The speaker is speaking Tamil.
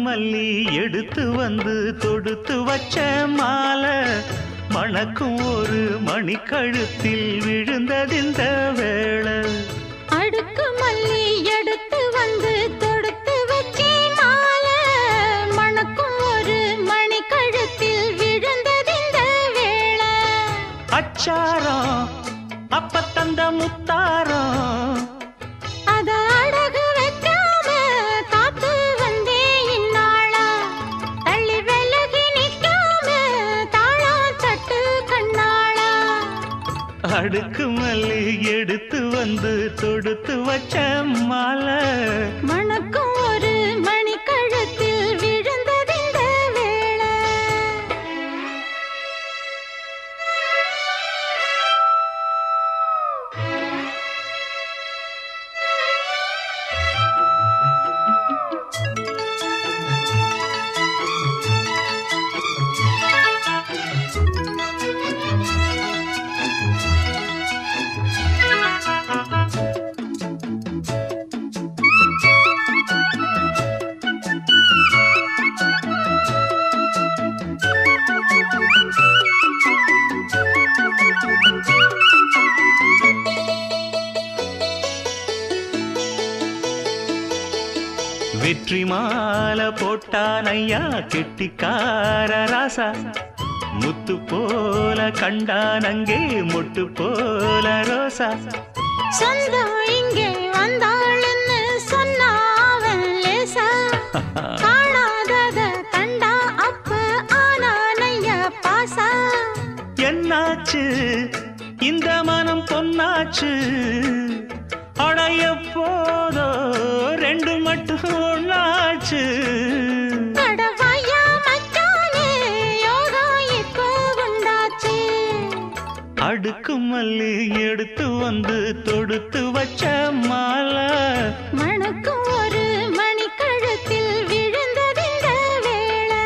மல்லி எடுத்து வந்து தொடுத்து வச்ச மாலை மணக்கும் ஒரு மணிக்கழுத்தில் விழுந்ததிந்த வேளை. அடுக்கு மல்லி எடுத்து வந்து தொடுத்து வச்சே மாலை மணக்கும் ஒரு மணிக்கழுத்தில் விழுந்ததிந்த வேளை. அச்சாரம் அப்ப தந்த முத்தாரம் அத அடகு வைக்காம காத்து வந்தே இந்நாளா. தள்ளி விலகி நிற்காம தாளா தட்டு கண்ணாளா. அடுக்கு மல்லி எடுத்து வந்து தொடுத்து வச்ச மாலை மணக்கும் ஒரு மணிக்கழுத்தில் விழுந்ததிந்த வேளை. வெற்றி மாலை போட்டான் ஐயா கெட்டிக்கார ராசா. முத்து போல கண்டான் அங்கே மொட்டு போல ரோசா. சொந்தம் இங்கே வந்தாள்னு சொன்னாவன் லேசா. காணாதத கண்டா அப்ப ஆனானைய பாசா. என்னாச்சு இந்த மனம் பொன்னாச்சு அடைய போதோ ரெண்டு மட்டும் ஒண்ணாச்சு. கடவாயா மச்சானே யோகம் இப்போ உண்டாச்சு. அடுக்கு மல்லி எடுத்து வந்து தொடுத்து வச்ச மாலை மணக்கும் ஒரு மணிக்கழுத்தில் விழுந்ததிந்த வேளை.